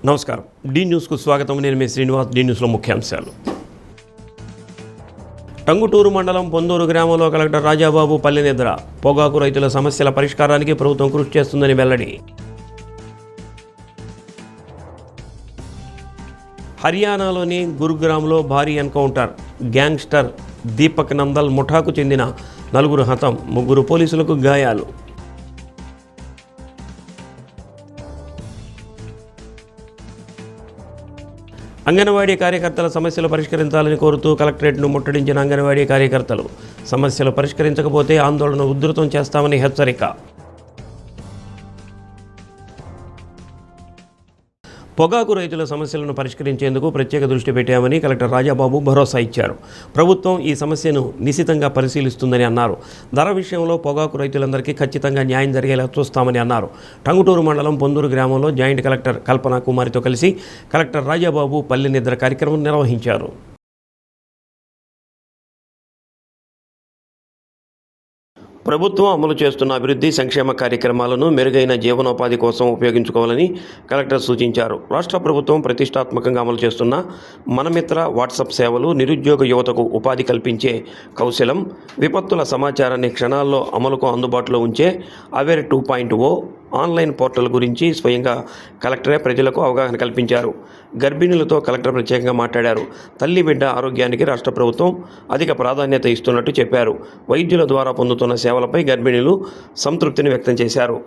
నమస్కారం. డి న్యూస్కు స్వాగతం. నేను మీ శ్రీనివాస్. డి న్యూస్లో ముఖ్యాంశాలు. టంగుటూరు మండలం పొందూరు గ్రామంలో కలెక్టర్ రాజాబాబు పల్లె నిద్ర. పొగాకు రైతుల సమస్యల పరిష్కారానికి ప్రభుత్వం కృషి చేస్తుందని వెల్లడి. హర్యానాలోని గురుగ్రామ్లో భారీ ఎన్కౌంటర్. గ్యాంగ్స్టర్ దీపక్ నందల్ ముఠాకు చెందిన 4 హతం, 3 పోలీసులకు గాయాలు. అంగన్వాడీ కార్యకర్తల సమస్యలు పరిష్కరించాలని కోరుతూ కలెక్టరేట్ను ముట్టడించిన అంగన్వాడీ కార్యకర్తలు. సమస్యలు పరిష్కరించకపోతే ఆందోళన ఉధృతం చేస్తామని హెచ్చరిక. పొగాకు రైతుల సమస్యలను పరిష్కరించేందుకు ప్రత్యేక దృష్టి పెట్టామని కలెక్టర్ రాజాబాబు భరోసా ఇచ్చారు. ప్రభుత్వం ఈ సమస్యను నిశితంగా పరిశీలిస్తుందని అన్నారు. ధర విషయంలో పొగాకు రైతులందరికీ ఖచ్చితంగా న్యాయం జరిగేలా చూస్తామని అన్నారు. టంగుటూరు మండలం పొందూరు గ్రామంలో జాయింట్ కలెక్టర్ కల్పన కుమారితో కలిసి కలెక్టర్ రాజాబాబు పల్లె నిద్ర కార్యక్రమం నిర్వహించారు. ప్రభుత్వం అమలు చేస్తున్న అభివృద్ధి సంక్షేమ కార్యక్రమాలను మెరుగైన జీవనోపాధి కోసం ఉపయోగించుకోవాలని కలెక్టర్ సూచించారు. రాష్ట్ర ప్రభుత్వం ప్రతిష్టాత్మకంగా అమలు చేస్తున్న మనమిత్ర వాట్సాప్ సేవలు నిరుద్యోగ యువతకు ఉపాధి కల్పించే కౌశలం, విపత్తుల సమాచారాన్ని క్షణాల్లో అమలుకు అందుబాటులో ఉంచే అవేర్ 2.0 ఆన్లైన్ పోర్టల్ గురించి స్వయంగా కలెక్టరే ప్రజలకు అవగాహన కల్పించారు. గర్భిణులతో కలెక్టర్ ప్రత్యేకంగా మాట్లాడారు. తల్లి బిడ్డ ఆరోగ్యానికి రాష్ట్ర ప్రభుత్వం అధిక ప్రాధాన్యత ఇస్తున్నట్టు చెప్పారు. వైద్యుల ద్వారా పొందుతున్న సేవలపై గర్భిణులు సంతృప్తిని వ్యక్తం చేశారు.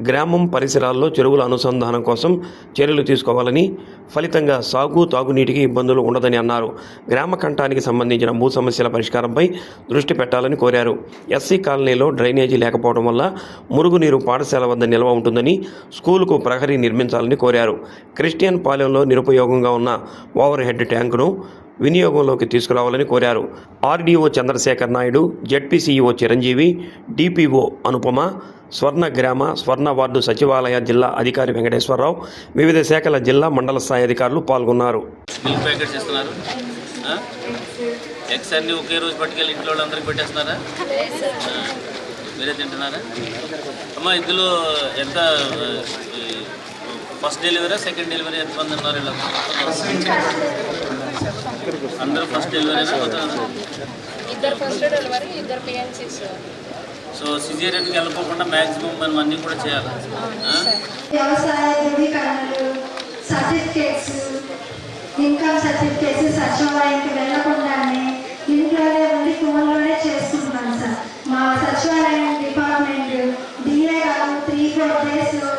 గ్రామం పరిసరాల్లో చెరువుల అనుసంధానం కోసం చర్యలు తీసుకోవాలని, ఫలితంగా సాగు తాగునీటికి ఇబ్బందులు ఉండదని అన్నారు. గ్రామ కంఠానికి సంబంధించిన భూ సమస్యల పరిష్కారంపై దృష్టి పెట్టాలని కోరారు. ఎస్సీ కాలనీలో డ్రైనేజీ లేకపోవడం వల్ల మురుగునీరు పాఠశాల వద్ద నిల్వ ఉంటుందని, స్కూలుకు ప్రహరీ నిర్మించాలని కోరారు. క్రిస్టియన్ పాలెంలో నిరుపయోగంగా ఉన్న ఓవర్ హెడ్ ట్యాంకును వినియోగంలోకి తీసుకురావాలని కోరారు. RDO Chandrasekhar Naidu, ZP CEO Chiranjeevi, DPO Anupama, Swarna Grama, స్వర్ణ వార్డు సచివాలయ జిల్లా అధికారి వెంకటేశ్వరరావు, వివిధ శాఖల జిల్లా మండల స్థాయి అధికారులు పాల్గొన్నారు. మిల్క్ ప్యాకెట్స్ ఇస్తున్నారు. ఎగ్స్ అన్నీ ఒకే రోజు పట్టుకెళ్ళి ఇంట్లో వాళ్ళందరికీ పెట్టేస్తున్నారా? మీరే తింటున్నారా? అమ్మా, ఇందులో ఎంత ఫస్ట్ డెలివరీ సెకండ్ డెలివరీ ఎంతమంది ఉన్నారు? ఇలా అందరూ ఫస్ట్ డెలివరీనా? సో సిజేరియన్కి వెళ్ళిపోకుండా మ్యాక్సిమం మనం అన్నీ కూడా చేయాలి. వ్యవసాయ ధృవీకరణలు, సర్టిఫికేట్స్, ఇన్కమ్ సర్టిఫికేట్స్ సచివాలయానికి వెళ్ళకుండానే ఇంట్లోనే ఉండి ఫోన్లోనే చేసుకుంటున్నాను సార్. మా సచివాలయం డిపార్ట్మెంట్ డిఏ గారు 3-4 డేస్లో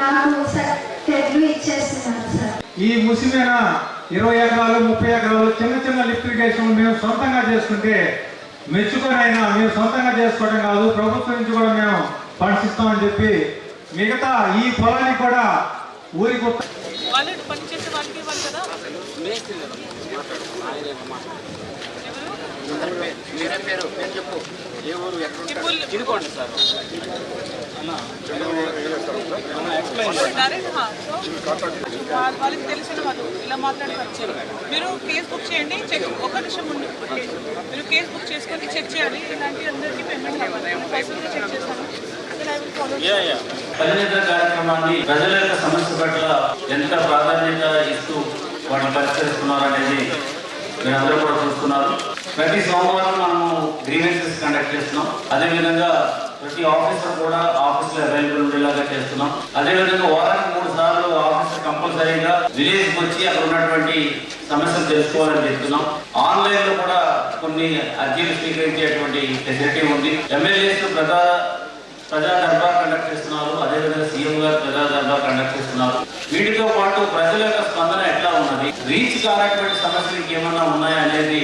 నాకు సర్టిఫికేట్లు ఇచ్చేస్తున్నారు సార్. ఈ ముసిమైన 20 ఎకరాలు 30 ఎకరాలు చిన్న లిఫ్ట్ ఇరిగేషన్ మేము సొంతంగా చేసుకుంటే మెచ్చుకొనైనా మేము సొంతంగా చేసుకోవడం కాదు, ప్రభుత్వం నుంచి కూడా మేము ఫండ్స్ ఇస్తామని చెప్పి మిగతా ఈ పొలానికి కూడా ఊరికి పనిచేసే వాళ్ళకి ఇవ్వాలి కదా. వాళ్ళకి తెలిసిన వాళ్ళు ఇలా మాట్లాడతారు. మీరు కేసు బుక్ చేయండి, చెక్ 1 నిమిషం ముందు మీరు కేసు బుక్ చేసుకొని చెక్ చేయాలి. ఇలాంటి అందరికీ పేమెంట్ కావాలి. పైసలు చెక్ చేస్తాను. పల్లెనిద్ర కార్యక్రమాన్ని ప్రజల యొక్క సమస్య పట్ల ఎంత ప్రాధాన్యత ఇస్తూ వాటిని పరిష్కరిస్తున్నారు అనేది మీరందరూ కూడా చూస్తున్నారు. ప్రతి సోమవారం మనము గ్రీవెన్సెస్ కండక్ట్ చేస్తున్నాం. అదేవిధంగా ప్రతి ఆఫీసర్ కూడా ఆఫీసులో అవైలబుల్ ఉండేలాగా చేస్తున్నాం. అదేవిధంగా వారానికి 3 సార్లు ఆఫీసర్ కంపల్సరీగా విలేజ్కి వచ్చి అక్కడ ఉన్నటువంటి సమస్యలు తెలుసుకోవాలని చెప్తున్నాం. ఆన్లైన్ లో కూడా కొన్ని అర్జీలు స్వీకరించేటువంటి ఫెసిలిటీ ఉంది. ఎమ్మెల్యేస్ ప్రజా దర్బార్ కండక్ట్ చేస్తున్నారు. అదేవిధంగా సీఎం గారు ప్రజా దర్బార్ కండక్ట్ చేస్తున్నారు. వీటితో పాటు ప్రజల యొక్క స్పందన ఎట్లా ఉన్నది, రీచ్ కానటువంటి సమస్యలు ఏమన్నా ఉన్నాయా అనేది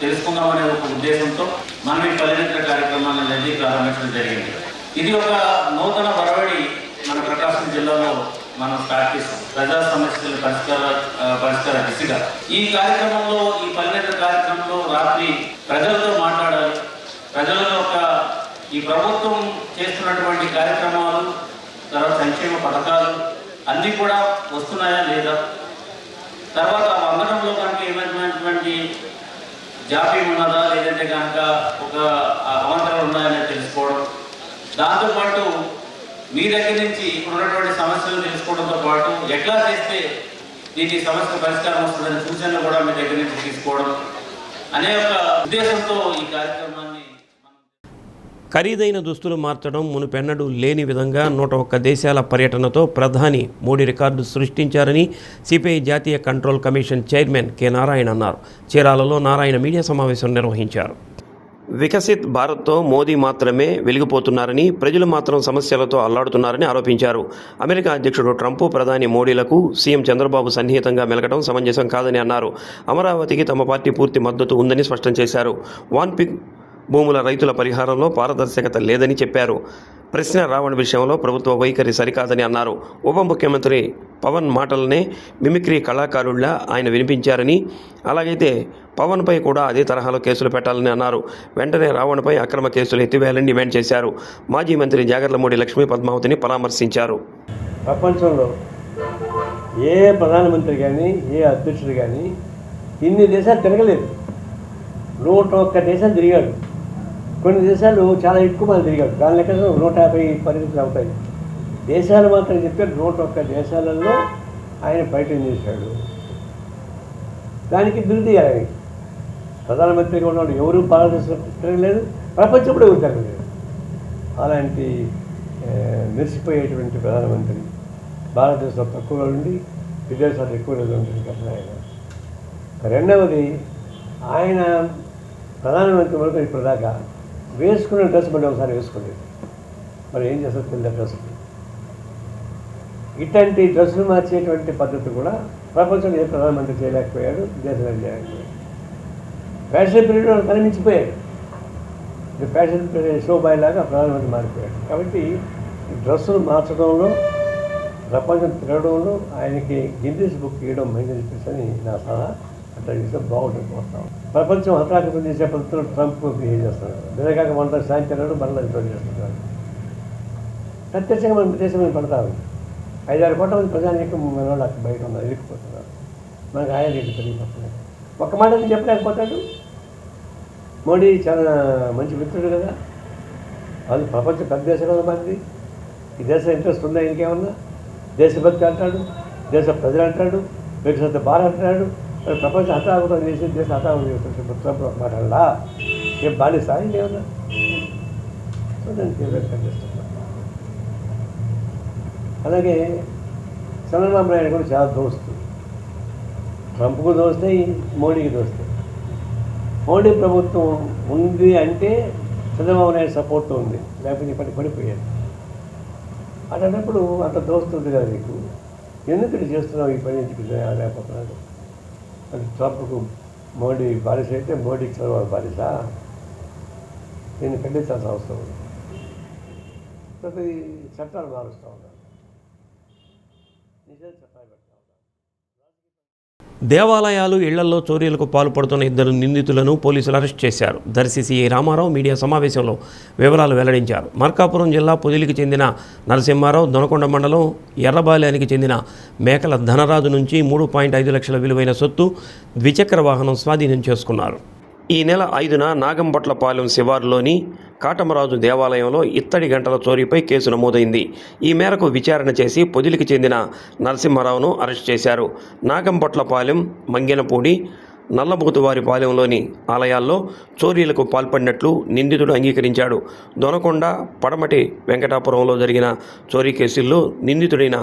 తెలుసుకుందామనే ఒక ఉద్దేశంతో మనం ఈ పల్లెనిద్ర కార్యక్రమాన్ని అనేది ప్రారంభించడం జరిగింది. ఇది ఒక నూతన వరవడి మన ప్రకాశం జిల్లాలో మనం స్టార్ట్ చేస్తాం. ప్రజా సమస్యల పరిష్కార దిశగా ఈ కార్యక్రమంలో, ఈ పల్లెనిద్ర కార్యక్రమంలో రాత్రి ప్రజలతో మాట్లాడాలి. ప్రజలలో ఈ ప్రభుత్వం చేస్తున్నటువంటి కార్యక్రమాలు, తర్వాత సంక్షేమ పథకాలు అన్నీ కూడా వస్తున్నాయా లేదా, తర్వాత అందడంలో కనుక ఏమైనటువంటి జాప్యం ఉన్నదా, లేదంటే కనుక ఒక అవాంతరాలు ఉన్నాయని తెలుసుకోవడం. దాంతోపాటు మీ దగ్గర నుంచి ఇప్పుడు ఉన్నటువంటి సమస్యలు తెలుసుకోవడం తెలుసుకోవడంతో పాటు ఎట్లా చేస్తే దీనికి సమస్య పరిష్కారం వస్తుందనే సూచనలు కూడా మీ దగ్గర నుంచి తీసుకోవడం అనే ఒక ఉద్దేశంతో ఈ కార్యక్రమాన్ని ఖరీదైన దుస్తులు మార్చడం మునుపెన్నడూ లేని విధంగా 101 దేశాల పర్యటనతో ప్రధాని మోడీ రికార్డు సృష్టించారని సిపిఐ జాతీయ control commission chairman K Narayana అన్నారు. చీరాలలో నారాయణ మీడియా సమావేశం నిర్వహించారు. వికసిత్ భారత్తో మోదీ మాత్రమే వెలిగిపోతున్నారని, ప్రజలు మాత్రం సమస్యలతో అల్లాడుతున్నారని ఆరోపించారు. అమెరికా అధ్యక్షుడు ట్రంప్, ప్రధాని మోడీలకు సీఎం చంద్రబాబు సన్నిహితంగా మెలగడం సమంజసం కాదని అన్నారు. అమరావతికి తమ పార్టీ పూర్తి మద్దతు ఉందని స్పష్టం చేశారు. వాన్పిక్ భూముల రైతుల పరిహారంలో పారదర్శకత లేదని చెప్పారు. ప్రశ్న రావణ విషయంలో ప్రభుత్వ వైఖరి సరికాదని అన్నారు. ఉప ముఖ్యమంత్రి పవన్ మాటలనే మిమిక్రీ కళాకారుళ్ళ ఆయన వినిపించారని, అలాగైతే పవన్పై కూడా అదే తరహాలో కేసులు పెట్టాలని అన్నారు. వెంటనే రావణపై అక్రమ కేసులు ఎత్తివేయాలని డిమాండ్ చేశారు. మాజీ మంత్రి జాగర్లమూడి లక్ష్మీ పద్మావతిని పరామర్శించారు. ప్రపంచంలో ఏ ప్రధానమంత్రి కానీ ఏ అధ్యక్షుడు కానీ ఇన్ని దేశాలు తిరగలేదు. 101 దేశాలు తిరిగాడు. కొన్ని దేశాలు చాలా ఎక్కువ మంది తిరిగాడు. దాని లెక్క 150 పర్యటనలు అవుతాయి. దేశాలు మాత్రం చెప్తే 101 దేశాలలో ఆయన పర్యటన చేశాడు. దానికి బిరుదు ఇవ్వాలి. ప్రధానమంత్రిగా ఉన్నవాడు ఎవరు భారతదేశంలో తిరగలేదు, ప్రపంచం కూడా ఎవరు తిరగలేదు. అలాంటి మెరిసిపోయేటువంటి ప్రధానమంత్రి భారతదేశంలో తక్కువ ఉండి విదేశాలు ఎక్కువ రోజులు ఉంటుంది కదా ఆయన. రెండవది, ఆయన ప్రధానమంత్రి వరకు ఇప్పటిదాకా వేసుకున్న డ్రెస్ మళ్ళీ ఒకసారి వేసుకోలేదు. మరి ఏం చేస్తారు తెలియదు డ్రెస్సుకి. ఇట్లాంటి డ్రెస్సులు మార్చేటువంటి పద్ధతి కూడా ప్రపంచంలో ఏ ప్రధానమంత్రి చేయలేకపోయాడు, దేశంలో చేయలేకపోయాడు. ఫ్యాషన్ పీరియడ్ కనిపించిపోయాడు. ఫ్యాషన్ షో బాయ్ లాగా ప్రధానమంత్రి మారిపోయాడు. కాబట్టి డ్రెస్సులు మార్చడంలో, ప్రపంచం తిరగడంలో ఆయనకి గిన్నెస్ బుక్ ఇవ్వడం మైండ్ అని నా సలహా. అట్లా చేస్తే బాగుంటుంది. పోతాం ప్రపంచం హతాకృతం చేసే పద్ధతిలో ట్రంప్ బిహేవ్ చేస్తున్నాడు. నిజంగా మనతో శాంతి అన్నాడు, మళ్ళీ ఇంట్లో చేస్తున్నాడు. ప్రత్యక్షంగా మన దేశం మీద పడతారు. 5-6 కోట్ల మంది ప్రజానికి మన వాళ్ళు అక్కడ బయట ఉన్నారు, ఇరుక్కుపోతున్నారు. మనకు ఆయన రేట్లు పెరిగిపోతున్నాయి. ఒక్క మాట చెప్పలేకపోతాడు. మోడీ చాలా మంచి మిత్రుడు కదా. వాళ్ళు ప్రపంచం పెద్ద దేశం కదా మనది. ఈ దేశం ఇంట్రెస్ట్ ఉందా ఇంకేమన్నా? దేశభక్తి అంటాడు, దేశ ప్రజలు అంటాడు, వికసిత భారత్ అంటాడు. ప్రపంచం హతాహుతం చేసి దేశం హతాహుతం చేస్తుంటే మాట్లాడలా ఏం బాధ్యత ఇంకేమన్నా? సో నేను ఫేవరెట్ చేస్తున్నాను. అలాగే చంద్రబాబు నాయుడు కూడా చాలా దోస్తు. ట్రంప్కు దోస్తే, మోడీకి దోస్తే. మోడీ ప్రభుత్వం ఉంది అంటే చంద్రబాబు నాయుడు సపోర్ట్తో ఉంది, లేకపోతే ఇప్పటికి పడిపోయాడు. అట్లాంటప్పుడు అంత దోస్తుంది కదా నీకు, ఎందుకు చేస్తున్నావు ఈ పని లేకపోతున్నాడు. అంటే ట్రంప్కు మోడీ బానిస అయితే మోడీకి చంద్రబాబు బానిస. దీన్ని ఖండించాల్సిన అవసరం ఉంది. ప్రతి చట్టాలు మారుస్తూ ఉన్నారు, నిజాలు చట్టాలు పెడతా ఉన్నారు. దేవాలయాలు, ఇళ్లలో చోరీలకు పాల్పడుతున్న 2 నిందితులను పోలీసులు అరెస్ట్ చేశారు. దర్శి సిఐ రామారావు మీడియా సమావేశంలో వివరాలు వెల్లడించారు. మార్కాపురం జిల్లా పొదిలికి చెందిన నరసింహారావు, దొనకొండ మండలం ఎర్రబాల్యానికి చెందిన మేకల ధనరాజు నుంచి 3.5 లక్షల విలువైన సొత్తు, ద్విచక్ర వాహనం స్వాధీనం చేసుకున్నారు. ఈ నెల 5న నాగంపట్లపాలెం శివారులోని కాటమరాజు దేవాలయంలో ఇత్తడి గంటల చోరీపై కేసు నమోదైంది. ఈ మేరకు విచారణ చేసి పొదిలికి చెందిన నరసింహారావును అరెస్ట్ చేశారు. నాగంపట్లపాలెం, మంగెనపూడి, నల్లబోతువారిపాలెంలోని ఆలయాల్లో చోరీలకు పాల్పడినట్లు నిందితుడు అంగీకరించాడు. దొనకొండ, పడమటి వెంకటాపురంలో జరిగిన చోరీ కేసుల్లో నిందితుడైన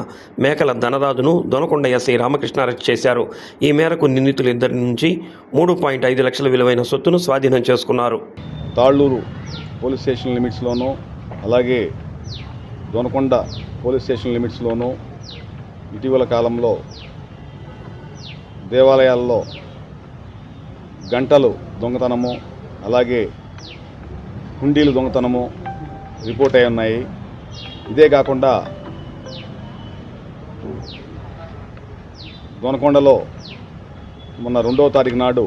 మేకల ధనరాజును దొనకొండ ఎస్ఐ రామకృష్ణ అరెస్ట్ చేశారు. ఈ మేరకు నిందితులు 2 నుంచి 3.5 లక్షల విలువైన సొత్తును స్వాధీనం చేసుకున్నారు. తాళ్ళూరు పోలీస్ స్టేషన్ లిమిట్స్లోనూ, అలాగే దొనకొండ పోలీస్ స్టేషన్ లిమిట్స్లోనూ ఇటీవల కాలంలో దేవాలయాల్లో గంటలు దొంగతనము, అలాగే హుండీలు దొంగతనము రిపోర్ట్ అయి ఉన్నాయి. ఇదే కాకుండా దొనకొండలో మొన్న 2వ తారీఖు నాడు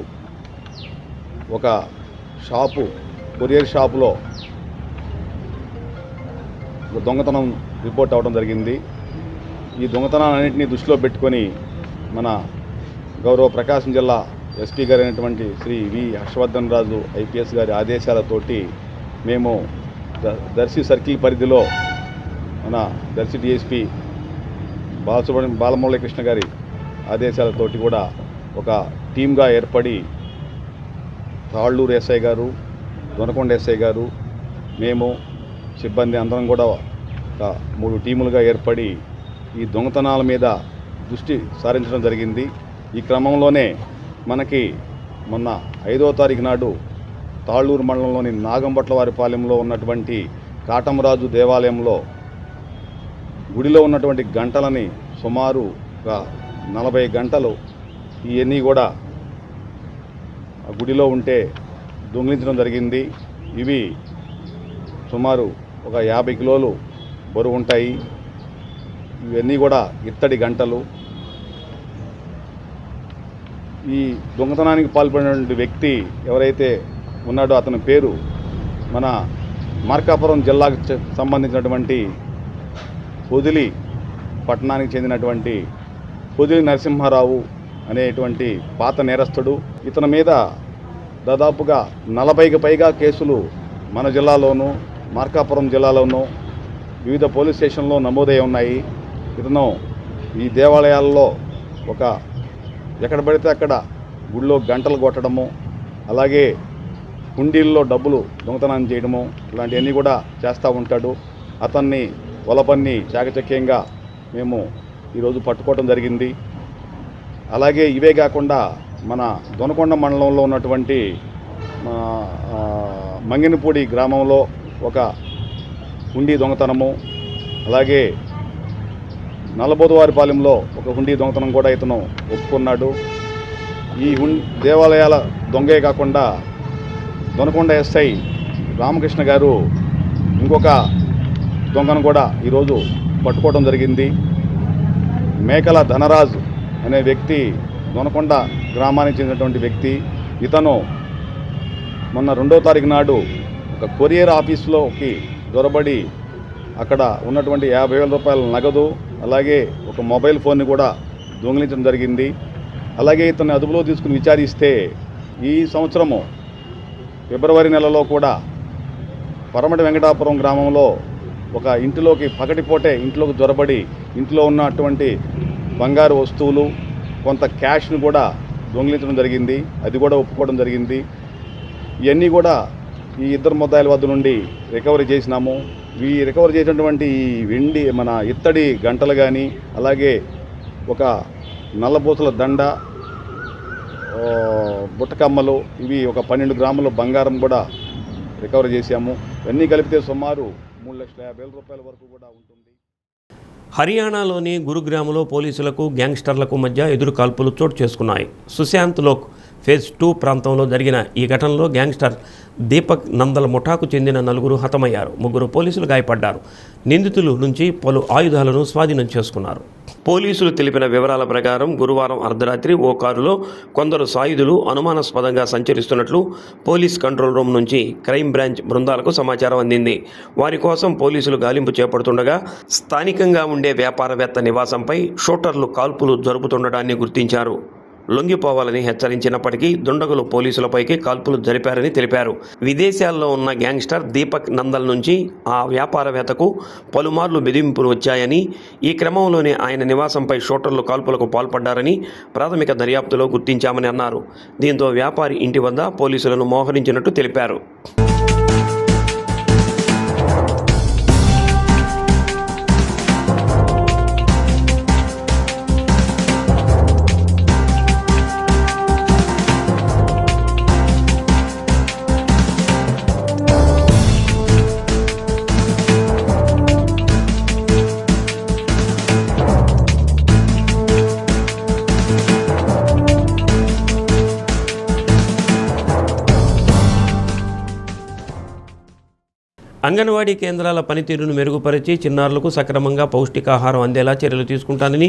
ఒక షాపు, కొరియర్ షాపులో దొంగతనం రిపోర్ట్ అవ్వడం జరిగింది. ఈ దొంగతనాలన్నింటినీ దృష్టిలో పెట్టుకొని మన గౌరవ ప్రకాశం జిల్లా ఎస్పీ గారు అయినటువంటి శ్రీ వి హర్షవర్ధన్ రాజు ఐపీఎస్ గారి ఆదేశాలతోటి మేము దర్శి సర్కిల్ పరిధిలో మన దర్శి డిఎస్పీ బాలమురళీకృష్ణ గారి ఆదేశాలతోటి కూడా ఒక టీమ్గా ఏర్పడి తాళ్ళూరు ఎస్ఐ గారు, దొనకొండ ఎస్ఐ గారు, మేము సిబ్బంది అందరం కూడా ఒక 3 టీములుగా ఏర్పడి ఈ దొంగతనాల మీద దృష్టి సారించడం జరిగింది. ఈ క్రమంలోనే మనకి మొన్న 5వ తారీఖు నాడు తాళ్ళూరు మండలంలోని నాగంబట్లవారిపాలెంలో ఉన్నటువంటి కాటమరాజు దేవాలయంలో గుడిలో ఉన్నటువంటి గంటలని సుమారు ఒక 40 గంటలు ఇవన్నీ కూడా ఆ గుడిలో ఉంటే దొంగిలించడం జరిగింది. ఇవి సుమారు ఒక 50 కిలోలు బరువు ఉంటాయి. ఇవన్నీ కూడా ఇత్తడి గంటలు. ఈ దొంగతనానికి పాల్పడినటువంటి వ్యక్తి ఎవరైతే ఉన్నాడో అతని పేరు మన మార్కాపురం జిల్లాకు సంబంధించినటువంటి పొదిలి పట్టణానికి చెందినటువంటి పొదిలి నరసింహారావు అనేటువంటి పాత నేరస్తుడు. ఇతని మీద దాదాపుగా 40కి పైగా కేసులు మన జిల్లాలోనూ మార్కాపురం జిల్లాలోనూ వివిధ పోలీస్ స్టేషన్లో నమోదై ఉన్నాయి. ఇతను ఈ దేవాలయాల్లో ఎక్కడ పడితే అక్కడ గుళ్ళో గంటలు కొట్టడము, అలాగే హుండీల్లో డబ్బులు దొంగతనం చేయడము ఇలాంటివన్నీ కూడా చేస్తూ ఉంటాడు. అతన్ని వలపన్ని చాకచక్యంగా మేము ఈరోజు పట్టుకోవడం జరిగింది. అలాగే ఇవే కాకుండా మన దొనకొండ మండలంలో ఉన్నటువంటి మంగినపూడి గ్రామంలో ఒక హుండీ దొంగతనము, అలాగే నల్లబోదువారిపాలెంలో ఒక హుండీ దొంగతనం కూడా ఇతను ఒప్పుకున్నాడు. ఈ దేవాలయాల దొంగే కాకుండా దొనకొండ ఎస్ఐ రామకృష్ణ గారు ఇంకొక దొంగను కూడా ఈరోజు పట్టుకోవడం జరిగింది. మేకల ధనరాజు అనే వ్యక్తి దొనకొండ గ్రామానికి చెందినటువంటి వ్యక్తి. ఇతను మొన్న 2వ తారీఖు నాడు ఒక కొరియర్ ఆఫీసులోకి దొరబడి అక్కడ ఉన్నటువంటి 50,000 రూపాయల నగదు, అలాగే ఒక మొబైల్ ఫోన్ని కూడా దొంగిలించడం జరిగింది. అలాగే ఇతన్ని అదుపులో తీసుకుని విచారిస్తే ఈ సంవత్సరము ఫిబ్రవరి నెలలో కూడా పరమటి వెంకటాపురం గ్రామంలో ఒక ఇంటిలోకి పగటిపూటే ఇంట్లోకి దొరబడి ఇంట్లో ఉన్నటువంటి బంగారు వస్తువులు, కొంత క్యాష్ను కూడా దొంగిలించడం జరిగింది. అది కూడా ఒప్పుకోవడం జరిగింది. ఇవన్నీ కూడా ఈ ఇద్దరు ముద్దాయిల వద్ద నుండి రికవరీ చేసినాము. ఈ రికవరీ చేసినటువంటి ఈ వెండి మన ఇత్తడి గంటలు కానీ, అలాగే ఒక నల్లబూసల దండ, బుట్టకమ్మలు, ఇవి ఒక 12 గ్రాముల బంగారం కూడా రికవరీ చేశాము. ఇవన్నీ కలిపితే సుమారు 3,50,000 రూపాయల వరకు కూడా ఉంటుంది. హర్యానాలోని గురుగ్రామ్లో పోలీసులకు గ్యాంగ్స్టర్లకు మధ్య ఎదురు కాల్పులు చోటు చేసుకున్నాయి. సుశాంత్ లోక్ ఫేజ్ 2 ప్రాంతంలో జరిగిన ఈ ఘటనలో గ్యాంగ్స్టర్ దీపక్ నందల్ ముఠాకు చెందిన 4 హతమయ్యారు. 3 పోలీసులు గాయపడ్డారు. నిందితుల నుంచి పలు ఆయుధాలను స్వాధీనం చేసుకున్నారు. పోలీసులు తెలిపిన వివరాల ప్రకారం గురువారం అర్ధరాత్రి ఓ కారులో కొందరు సాయుధులు అనుమానాస్పదంగా సంచరిస్తున్నట్లు పోలీస్ కంట్రోల్ రూమ్ నుంచి క్రైమ్ బ్రాంచ్ బృందాలకు సమాచారం అందింది. వారి కోసం పోలీసులు గాలింపు చేపడుతుండగా స్థానికంగా ఉండే వ్యాపారవేత్త నివాసంపై షూటర్లు కాల్పులు జరుపుతుండడాన్ని గుర్తించారు. లొంగిపోవాలని హెచ్చరించినప్పటికీ దుండగులు పోలీసులపైకి కాల్పులు జరిపారని తెలిపారు. విదేశాల్లో ఉన్న గ్యాంగ్స్టర్ దీపక్ నందల్ నుంచి ఆ వ్యాపారవేత్తకు పలుమార్లు బెదింపులు వచ్చాయని, ఈ క్రమంలోనే ఆయన నివాసంపై షూటర్లు కాల్పులకు పాల్పడ్డారని ప్రాథమిక దర్యాప్తులో గుర్తించామని అన్నారు. దీంతో వ్యాపారి ఇంటి వద్ద పోలీసులను మోహరించినట్టు తెలిపారు. అంగన్వాడీ కేంద్రాల పనితీరును మెరుగుపరిచి చిన్నారులకు సక్రమంగా పౌష్టికాహారం అందేలా చర్యలు తీసుకుంటానని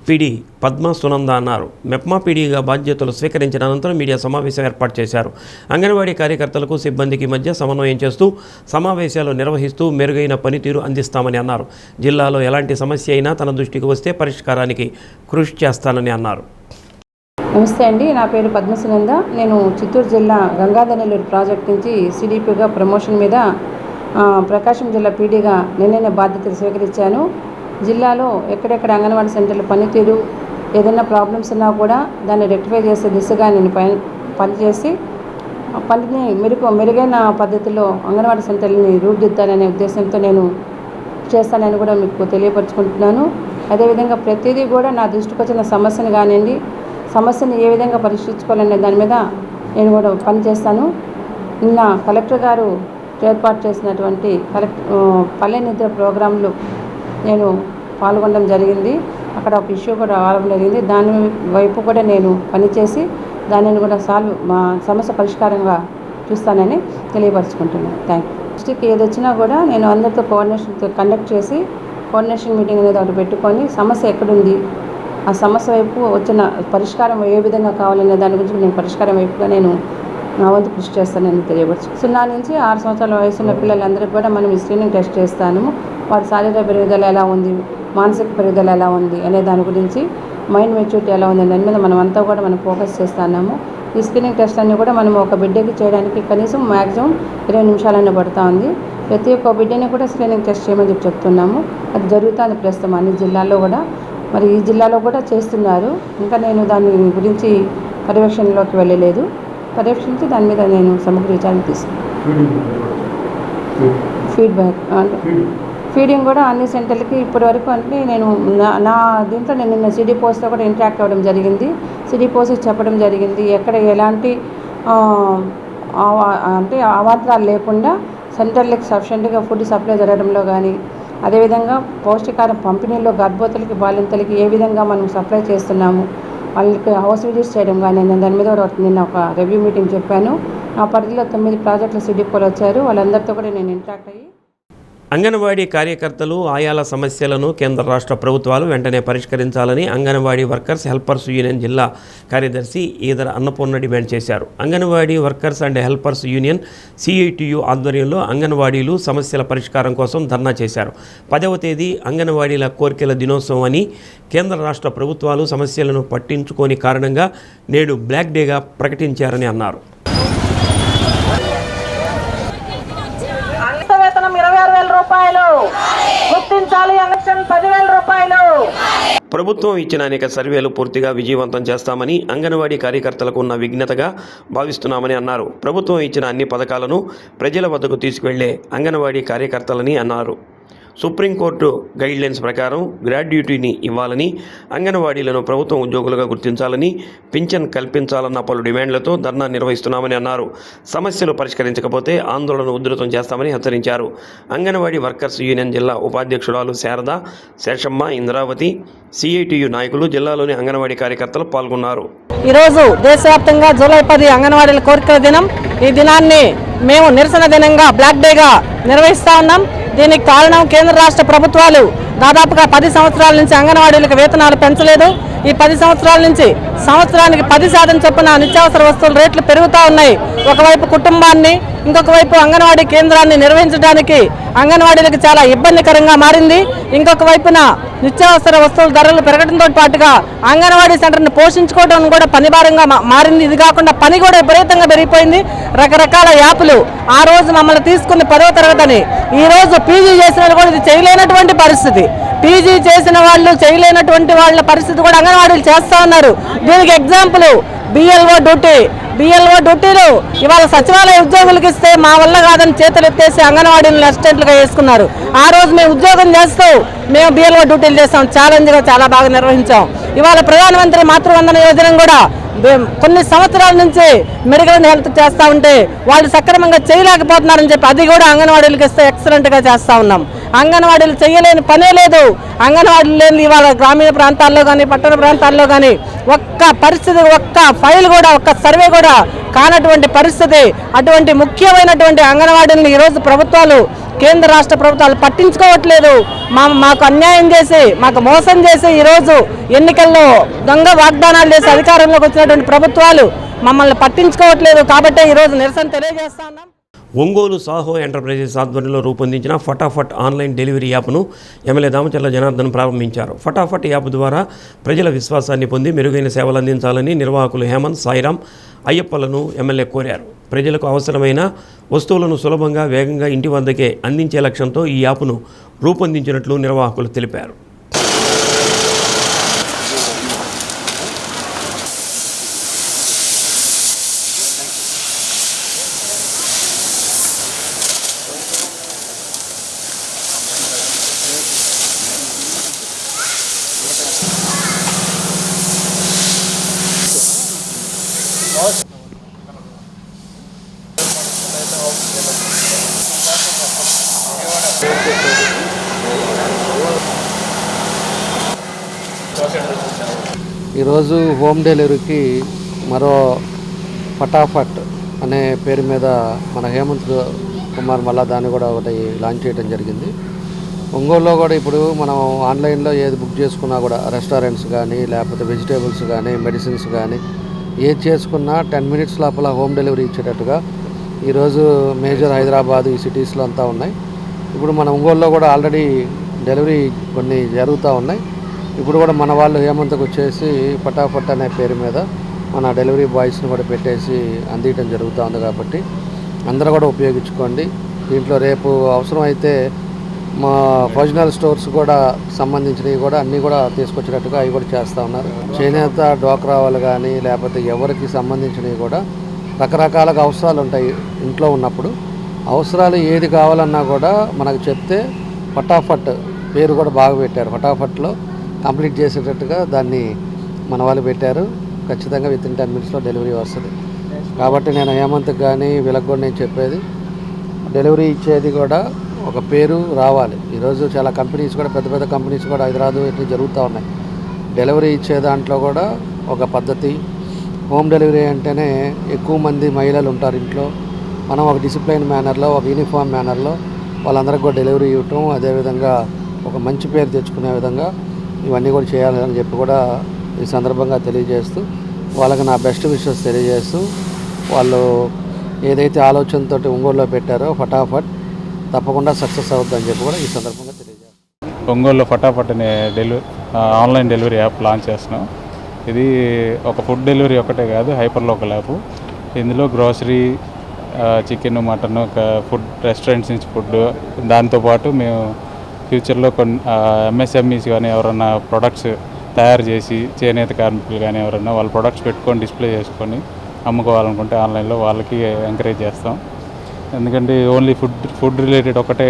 పీడీ పద్మా సునంద అన్నారు. మెప్మా పీడీగా బాధ్యతలు స్వీకరించిన అనంతరం మీడియా సమావేశం ఏర్పాటు చేశారు. అంగన్వాడీ కార్యకర్తలకు సిబ్బందికి మధ్య సమన్వయం చేస్తూ సమావేశాలు నిర్వహిస్తూ మెరుగైన పనితీరు అందిస్తామని అన్నారు. జిల్లాలో ఎలాంటి సమస్య అయినా తన దృష్టికి వస్తే పరిష్కారానికి కృషి చేస్తానని అన్నారు. నమస్తే అండి, నా పేరు పద్మసునంద. నేను చిత్తూరు జిల్లా గంగాధరనెల్లూరు ప్రాజెక్ట్ నుంచి సిడిపిగా ప్రమోషన్ మీద ప్రకాశం జిల్లా పీడీగా నిన్ననే బాధ్యతలు స్వీకరించాను. జిల్లాలో ఎక్కడెక్కడ అంగన్వాడీ సెంటర్ల పనితీరు ఏదైనా ప్రాబ్లమ్స్ ఉన్నా కూడా దాన్ని రెక్టిఫై చేసే దిశగా నేను పనిచేసి పనిని మెరుగైన పద్ధతిలో అంగన్వాడీ సెంటర్ని రూపుదిద్దాలనే ఉద్దేశంతో నేను చేస్తానని కూడా మీకు తెలియపరుచుకుంటున్నాను. అదేవిధంగా ప్రతిదీ కూడా నా దృష్టికి వచ్చిన సమస్యను కానివ్వండి, సమస్యను ఏ విధంగా పరిష్కరించుకోవాలనే దాని మీద నేను కూడా పనిచేస్తాను. నిన్న కలెక్టర్ గారు ఏర్పాటు చేసినటువంటి పల్లె నిద్ర ప్రోగ్రాంలో నేను పాల్గొనడం జరిగింది. అక్కడ ఒక ఇష్యూ కూడా రావడం జరిగింది. దాని వైపు కూడా నేను పనిచేసి దానిని కూడా మా సమస్య పరిష్కారంగా చూస్తానని తెలియపరుచుకుంటున్నాను. Thank you. డిస్ట్రిక్ట్ ఏది వచ్చినా కూడా నేను అందరితో కండక్ట్ చేసి కోఆర్డినేషన్ మీటింగ్ అనేది ఒకటి పెట్టుకొని సమస్య ఎక్కడుంది, ఆ సమస్య వైపు వచ్చిన పరిష్కారం ఏ విధంగా కావాలనే దాని గురించి నేను పరిష్కారం వైపుగా నేను నా వంతు కృషి చేస్తానని తెలియవచ్చు. 0 నుంచి 6 సంవత్సరాల వయసున్న పిల్లలందరికీ కూడా మనం ఈ స్క్రీనింగ్ టెస్ట్ చేస్తాను. వారి శారీరక పెరుగుదల ఎలా ఉంది, మానసిక పెరుగుదల ఎలా ఉంది అనే దాని గురించి, మైండ్ మెచ్యూరిటీ ఎలా ఉంది దాని మీద మనం అంతా కూడా మనం ఫోకస్ చేస్తున్నాము. ఈ స్క్రీనింగ్ టెస్ట్ అన్నీ కూడా మనం ఒక బిడ్డకి చేయడానికి కనీసం మ్యాక్సిమం 20 నిమిషాలనే పడుతూ ఉంది. ప్రతి ఒక్క బిడ్డని కూడా స్క్రీనింగ్ టెస్ట్ చేయమని చెప్తున్నాము. అది జరుగుతుంది ప్రస్తుతం అన్ని జిల్లాల్లో కూడా. మరి ఈ జిల్లాలో కూడా చేస్తున్నారు. ఇంకా నేను దాని గురించి పర్యవేక్షణలోకి వెళ్ళలేదు. పర్యవేక్షించి దాని మీద నేను సమగ్ర విచారణ తీసుకున్నాను. ఫీడ్బ్యాక్ అంటే ఫీడింగ్ కూడా అన్ని సెంటర్లకి ఇప్పటి వరకు అంటే నేను నా దీంట్లో నేను నిన్న సిడి పోస్ట్తో కూడా ఇంటరాక్ట్ అవ్వడం జరిగింది. సిడి పోస్ట్ చెప్పడం జరిగింది ఎక్కడ ఎలాంటి అంటే అవాంతరాలు లేకుండా సెంటర్లకు సఫిషియెంట్గా ఫుడ్ సప్లై జరగడంలో కానీ, అదేవిధంగా పౌష్టికాహారం పంపిణీలో గర్భవతులకి బాలింతలకి ఏ విధంగా మనం సప్లై చేస్తున్నాము, వాళ్ళకి హౌస్ విజిట్స్ చేయడం కానీ నేను దాని మీద నిన్న ఒక రివ్యూ మీటింగ్ చెప్పాను. నా పరిధిలో 9 ప్రాజెక్టుల సిడిపోలు వచ్చారు. వాళ్ళందరితో కూడా నేను ఇంటరాక్ట్ అయ్యి అంగన్వాడీ కార్యకర్తలు ఆయాల సమస్యలను కేంద్ర రాష్ట్ర ప్రభుత్వాలు వెంటనే పరిష్కరించాలని అంగన్వాడీ వర్కర్స్ హెల్పర్స్ యూనియన్ జిల్లా కార్యదర్శి ఈదర అన్నపూర్ణ డిమాండ్ చేశారు. Anganwadi workers and helpers union CITU ఆధ్వర్యంలో అంగన్వాడీలు సమస్యల పరిష్కారం కోసం ధర్నా చేశారు. 10వ తేదీ అంగన్వాడీల కోరికల దినోత్సవం అని కేంద్ర రాష్ట్ర ప్రభుత్వాలు సమస్యలను పట్టించుకోని కారణంగా నేడు బ్లాక్ డేగా ప్రకటించారని అన్నారు. ప్రభుత్వం ఇచ్చిన అనేక సర్వేలు పూర్తిగా విజయవంతం చేస్తామని అంగన్వాడీ కార్యకర్తలకు ఉన్న విఘ్నతగా భావిస్తున్నామని అన్నారు. ప్రభుత్వం ఇచ్చిన అన్ని పథకాలను ప్రజల వద్దకు తీసుకువెళ్లే అంగన్వాడీ కార్యకర్తలని అన్నారు. సుప్రీంకోర్టు గైడ్లైన్స్ ప్రకారం గ్రాడ్యుటీని ఇవ్వాలని, అంగన్వాడీలను ప్రభుత్వం ఉద్యోగులుగా గుర్తించాలని, పింఛన్ కల్పించాలన్న పలు డిమాండ్లతో ధర్నా నిర్వహిస్తున్నామని అన్నారు. సమస్యలు పరిష్కరించకపోతే ఆందోళన ఉధృతం చేస్తామని హెచ్చరించారు. అంగన్వాడీ వర్కర్స్ యూనియన్ జిల్లా ఉపాధ్యక్షురాలు శారద, శేషమ్మ, ఇంద్రావతి, సిఐటియు నాయకులు, జిల్లాలోని అంగన్వాడీ కార్యకర్తలు పాల్గొన్నారు. ఈరోజు దేశవ్యాప్తంగా జూలై 10 అంగన్వాడీల కోరికల దినం. ఈ దినాన్ని మేము నిరసన దినంగా బ్లాక్ డేగా నిర్వహిస్తా ఉన్నాం. దీనికి కారణం కేంద్ర రాష్ట్ర ప్రభుత్వాలు దాదాపుగా 10 సంవత్సరాల నుంచి అంగన్వాడీలకు వేతనాలు పెంచలేదు. ఈ 10 సంవత్సరాల నుంచి సంవత్సరానికి 10% చొప్పున నిత్యావసర వస్తువుల రేట్లు పెరుగుతూ ఉన్నాయి. ఒకవైపు కుటుంబాన్ని, ఇంకొక వైపు అంగన్వాడీ కేంద్రాన్ని నిర్వహించడానికి అంగన్వాడీలకు చాలా ఇబ్బందికరంగా మారింది. ఇంకొక వైపున నిత్యావసర వస్తువుల ధరలు పెరగడంతో పాటుగా అంగన్వాడీ సెంటర్ని పోషించుకోవడం కూడా పనిభారంగా మారింది. ఇది కాకుండా పని కూడా విపరీతంగా పెరిగిపోయింది. రకరకాల యాప్లు ఆ రోజు మమ్మల్ని తీసుకుని 10వ తరగతిని ఈ రోజు పీజీ చేసిన వాళ్ళు కూడా ఇది చేయలేనటువంటి పరిస్థితి. పీజీ చేసిన వాళ్ళు చేయలేనటువంటి వాళ్ళ పరిస్థితి కూడా అంగన్వాడీలు చేస్తూ ఉన్నారు. దీనికి ఎగ్జాంపుల్ బిఎల్ఓ డ్యూటీలు ఇవాళ సచివాలయ ఉద్యోగులకు ఇస్తే మా వల్ల కాదని చేతులు ఎత్తేసి అంగన్వాడీలను అసిస్టెంట్లుగా వేసుకున్నారు. ఆ రోజు మేము ఉద్యోగం చేస్తూ మేము బిఎల్ఓ డ్యూటీలు చేస్తాం. ఛాలెంజ్గా చాలా బాగా నిర్వహించాం. ఇవాళ ప్రధానమంత్రి మాతృవందన యోజన కూడా కొన్ని సంవత్సరాల నుంచి మెరుగైన హెల్త్ చేస్తూ ఉంటే వాళ్ళు సక్రమంగా చేయలేకపోతున్నారని చెప్పి అది కూడా అంగన్వాడీలకు ఇస్తే ఎక్సలెంట్గా చేస్తూ ఉన్నాం. అంగన్వాడీలు చేయలేని పనే లేదు. అంగన్వాడీలు లేని ఇవాళ గ్రామీణ ప్రాంతాల్లో కానీ పట్టణ ప్రాంతాల్లో కానీ ఒక్క పరిస్థితి, ఒక్క ఫైల్ కూడా, ఒక్క సర్వే కూడా కానటువంటి పరిస్థితి. అటువంటి ముఖ్యమైనటువంటి అంగన్వాడీలను ఈరోజు ప్రభుత్వాలు, కేంద్ర రాష్ట్ర ప్రభుత్వాలు పట్టించుకోవట్లేదు. మాకు అన్యాయం చేసి, మాకు మోసం చేసి ఈరోజు ఎన్నికల్లో దొంగ వాగ్దానాలు చేసి అధికారంలోకి వచ్చినటువంటి ప్రభుత్వాలు మమ్మల్ని పట్టించుకోవట్లేదు. కాబట్టి ఈరోజు నిరసన తెలియజేస్తా ఉన్నాం. ఒంగోలు సాహో ఎంటర్ప్రైజెస్ ఆధ్వర్యంలో రూపొందించిన ఫటాఫట్ ఆన్లైన్ డెలివరీ యాప్ను ఎమ్మెల్యే దామచర్ల జనార్దన్ ప్రారంభించారు. ఫటాఫట్ యాప్ ద్వారా ప్రజల విశ్వాసాన్ని పొంది మెరుగైన సేవలు అందించాలని నిర్వాహకులు హేమంత్, సాయిరాం, అయ్యప్పలను ఎమ్మెల్యే కోరారు. ప్రజలకు అవసరమైన వస్తువులను సులభంగా, వేగంగా ఇంటి వద్దకే అందించే లక్ష్యంతో ఈ యాప్ను రూపొందించినట్లు నిర్వాహకులు తెలిపారు. ఈరోజు హోమ్ డెలివరీకి మరో ఫటాఫట్ అనే పేరు మీద మన హేమంత్ కుమార్ మళ్ళా దాన్ని కూడా ఒకటి లాంచ్ చేయడం జరిగింది. ఒంగోలులో కూడా ఇప్పుడు మనం ఆన్లైన్లో ఏది బుక్ చేసుకున్నా కూడా రెస్టారెంట్స్ కానీ లేకపోతే వెజిటేబుల్స్ కానీ మెడిసిన్స్ కానీ ఏది చేసుకున్నా 10 మినిట్స్ లోపల హోమ్ డెలివరీ ఇచ్చేటట్టుగా ఈరోజు మేజర్ హైదరాబాద్ ఈ సిటీస్లో అంతా ఉన్నాయి. ఇప్పుడు మన ఒంగోలులో కూడా ఆల్రెడీ డెలివరీ కొన్ని జరుగుతూ ఉన్నాయి. ఇప్పుడు కూడా మన వాళ్ళు హేమంత్కి వచ్చేసి ఫటాఫట్ అనే పేరు మీద మన డెలివరీ బాయ్స్ని కూడా పెట్టేసి అందించడం జరుగుతూ ఉంది. కాబట్టి అందరూ కూడా ఉపయోగించుకోండి. దీంట్లో రేపు అవసరమైతే మా ప్రొవిజనల్ స్టోర్స్ కూడా సంబంధించినవి కూడా అన్నీ కూడా తీసుకొచ్చేటట్టుగా అవి కూడా చేస్తూ ఉన్నారు. చేనేత డ్వాక్రా వాళ్ళు కానీ లేకపోతే ఎవరికి సంబంధించినవి కూడా రకరకాలుగా అవసరాలు ఉంటాయి. ఇంట్లో ఉన్నప్పుడు అవసరాలు ఏది కావాలన్నా కూడా మనకు చెప్తే ఫటాఫట్ పేరు కూడా బాగా పెట్టారు. ఫటాఫట్లో కంప్లీట్ చేసేటట్టుగా దాన్ని మన వాళ్ళు పెట్టారు. ఖచ్చితంగా విత్ ఇన్ 10 మినిట్స్లో డెలివరీ వస్తుంది. కాబట్టి నేను హేమంత్కి కానీ వీళ్ళకి కూడా నేను చెప్పేది డెలివరీ ఇచ్చేది కూడా ఒక పేరు రావాలి. ఈరోజు చాలా కంపెనీస్ కూడా పెద్ద పెద్ద కంపెనీస్ కూడా హైదరాబాద్ ఇట్లా జరుగుతూ ఉన్నాయి. డెలివరీ ఇచ్చే దాంట్లో కూడా ఒక పద్ధతి. హోమ్ డెలివరీ అంటేనే ఎక్కువ మంది మహిళలు ఉంటారు ఇంట్లో. మనం ఒక డిసిప్లైన్ మేనర్లో ఒక యూనిఫామ్ మేనర్లో వాళ్ళందరికీ కూడా డెలివరీ ఇవ్వటం, అదేవిధంగా ఒక మంచి పేరు తెచ్చుకునే విధంగా ఇవన్నీ కూడా చేయాలని చెప్పి కూడా ఈ సందర్భంగా తెలియజేస్తూ వాళ్ళకి నా బెస్ట్ విషెస్ తెలియజేస్తూ వాళ్ళు ఏదైతే ఆలోచనతో ఒంగోలులో పెట్టారో ఫటాఫట్ తప్పకుండా సక్సెస్ అవుతుందని చెప్పి కూడా ఈ సందర్భంగా తెలియజేస్తాను. ఒంగోలులో ఫటాఫట్ అనే ఆన్లైన్ డెలివరీ యాప్ లాంచ్ చేస్తున్నాం. ఇది ఒక ఫుడ్ డెలివరీ ఒకటే కాదు, హైపర్ లోకల్ యాప్. ఇందులో grocery, chicken, mutton, food restaurants నుంచి ఫుడ్, దాంతోపాటు మేము ఫ్యూచర్లో కొన్ని ఎంఎస్ఎంఈస్ కానీ ఎవరన్నా ప్రొడక్ట్స్ తయారు చేసి చేనేత కార్మికులు కానీ ఎవరన్నా వాళ్ళ ప్రొడక్ట్స్ పెట్టుకొని డిస్ప్లే చేసుకొని అమ్ముకోవాలనుకుంటే ఆన్లైన్లో వాళ్ళకి ఎంకరేజ్ చేస్తాం. ఎందుకంటే ఓన్లీ ఫుడ్ రిలేటెడ్ ఒకటే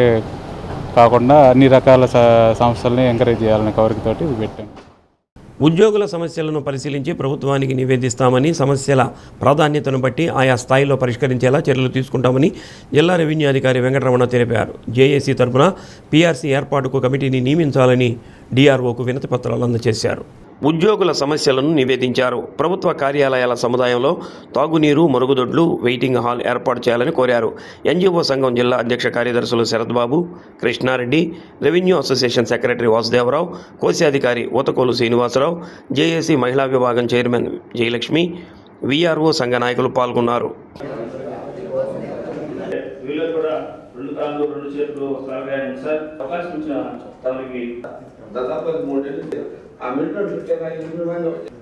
కాకుండా అన్ని రకాల సంస్థలని ఎంకరేజ్ చేయాలనే కోరికతోటి ఇది పెట్టాం. ఉద్యోగుల సమస్యలను పరిశీలించి ప్రభుత్వానికి నివేదిస్తామని, సమస్యల ప్రాధాన్యతను బట్టి ఆయా స్థాయిలో పరిష్కరించేలా చర్యలు తీసుకుంటామని జిల్లా రెవెన్యూ అధికారి వెంకటరమణ తెలిపారు. జేఏసీ తరఫున పీఆర్సీ ఏర్పాటుకు కమిటీని నియమించాలని డీఆర్ఓకు వినతి పత్రాలు అందజేశారు. ఉద్యోగుల సమస్యలను నివేదించారు. ప్రభుత్వ కార్యాలయాల సముదాయంలో తాగునీరు, మరుగుదొడ్లు, వెయిటింగ్ హాల్ ఏర్పాటు చేయాలని కోరారు. ఎన్జీఓ సంఘం జిల్లా అధ్యక్ష కార్యదర్శులు Sarathbabu, Krishnareddy, revenue association secretary Vasudevarao, కోశాధికారి ఊతకోలు శ్రీనివాసరావు, జేఏసీ మహిళా విభాగం చైర్మన్ జయలక్ష్మి, వీఆర్ఓ సంఘ నాయకులు పాల్గొన్నారు.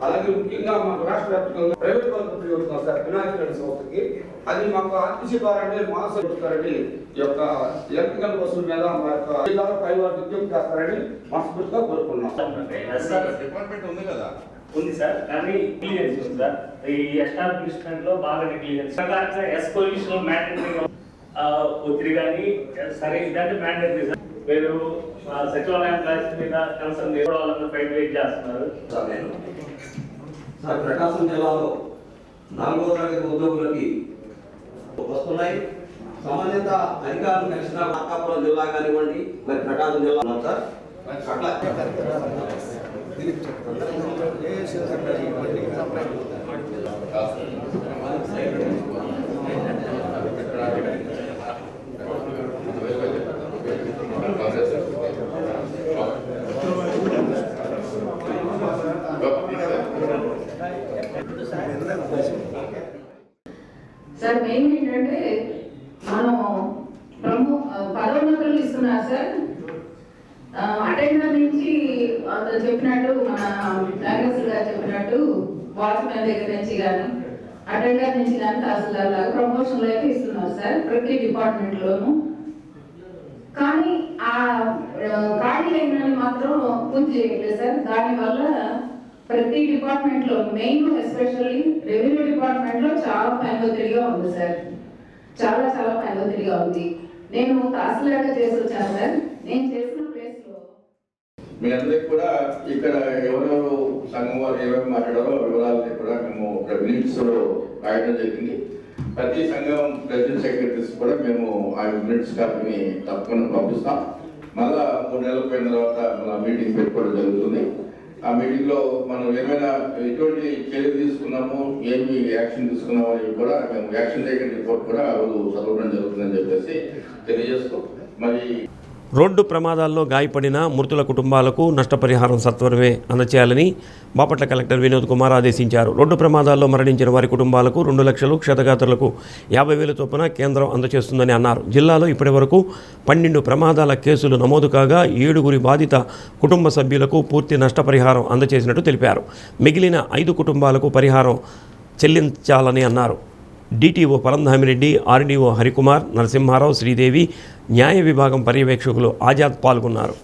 అలాగే ముఖ్యంగా మాకు రాష్ట్ర వ్యాప్తంగా ప్రైవేట్ వాళ్ళకు ఉపయోగిస్తాం సార్. వినాయక సంస్థకి అది మాకు ఆర్టీసీ ద్వారా మాసం ఇస్తారని ఈ యొక్క ఎలక్ట్రికల్ బస్సుల మీద మా యొక్క పై వారు విజ్ఞప్తి చేస్తారని మనస్ఫూర్తిగా కోరుకున్నాం. డిపార్ట్మెంట్ ఉంది కదా, ఉంది సార్, కానీ నెగ్లిజెన్స్ ఉంది సార్. ఈ ఎస్టాబ్లిష్మెంట్ లో బాగా నెగ్లిజెన్స్. ఎస్ పొల్యూషన్ మ్యాండేటరీ ఒత్తిడి కానీ సరే ఇదంటే మ్యాండేటరీ సార్. మీరు సచివాలయం క్లాస్ మీద కన్సర్న్ చేసుకోవాలని ఫైట్ వెయిట్ చేస్తున్నారు సార్. ప్రకాశం జిల్లాలో 4వ తరగతి ఉద్యోగులకి వస్తున్నాయి. సంబంధిత అధికారులు కలిసిన మార్కాపురం జిల్లా కానివ్వండి, మరి ప్రకాశం జిల్లా సార్ అట్లా సార్ మెయిన్ ఏంటంటే మనం పదోన్నతులు ఇస్తున్నారు సార్. అటెండర్ నుంచి చెప్పినట్టు మన నాగేశ్వర గారు చెప్పినట్టు వాచ్మెన్ దగ్గర నుంచి కానీ అటెండర్ నుంచి కానీ తహసీల్దార్ లాగా ప్రమోషన్లు అయితే ఇస్తున్నారు సార్ ప్రతి డిపార్ట్మెంట్లోనూ. కానీ ఆ ఖాళీ అయినని మాత్రం పూర్తి చేయట్లేదు సార్. దానివల్ల ప్రతి డిపార్ట్మెంట్ లో మెయిన్ ఎస్పెషల్లీ రెవెన్యూ డిపార్ట్మెంట్ లో చాలా పని ఒత్తిడిగా ఉంది సార్. చాలా చాలా పని ఒత్తిడిగా ఉంది. నేను తహసీల్దార్గా చేసి వచ్చాను సార్. నేను చేసిన ప్లేస్ లో మీ అందరికి కూడా ఇక్కడ ఎవరెవరు సంఘం వారు ఏమేమి మాట్లాడారో వివరాలని కూడా మేము మినిట్స్ లో రాయడం జరిగింది. ప్రతి సంఘం ప్రెసిడెంట్ సెక్రటరీస్ కూడా మేము ఆ మినిట్స్ కాపీని తప్పకుండా పంపిస్తాం. మళ్ళా 3 నెలలు పోయిన తర్వాత మన మీటింగ్ పెట్టుకోవడం జరుగుతుంది. ఆ మీటింగ్లో మనం ఏమైనా ఎటువంటి చర్యలు తీసుకున్నాము, ఏమి యాక్షన్ తీసుకున్నాము అని కూడా మేము యాక్షన్ టేకన్ రిపోర్ట్ కూడా ఆ రోజు చదవడం జరుగుతుందని చెప్పేసి తెలియజేస్తూ మరి రోడ్డు ప్రమాదాల్లో గాయపడిన మృతుల కుటుంబాలకు నష్టపరిహారం సత్వరమే అందచేయాలని బాపట్ల కలెక్టర్ వినోద్ కుమార్ ఆదేశించారు. రోడ్డు ప్రమాదాల్లో మరణించిన వారి కుటుంబాలకు 2 లక్షలు, క్షతగాత్రులకు 50,000 చొప్పున కేంద్రం అందజేస్తుందని అన్నారు. జిల్లాలో ఇప్పటివరకు 12 ప్రమాదాల కేసులు నమోదు కాగా 7 బాధిత కుటుంబ సభ్యులకు పూర్తి నష్టపరిహారం అందజేసినట్టు తెలిపారు. మిగిలిన 5 కుటుంబాలకు పరిహారం చెల్లించాలని అన్నారు. డిటిఓ పరంధామిరెడ్డి, ఆర్డీఓ హరికుమార్, నరసింహారావు, శ్రీదేవి, న్యాయ విభాగం పర్యవేక్షకులు ఆజాద్ పాల్గొన్నారు.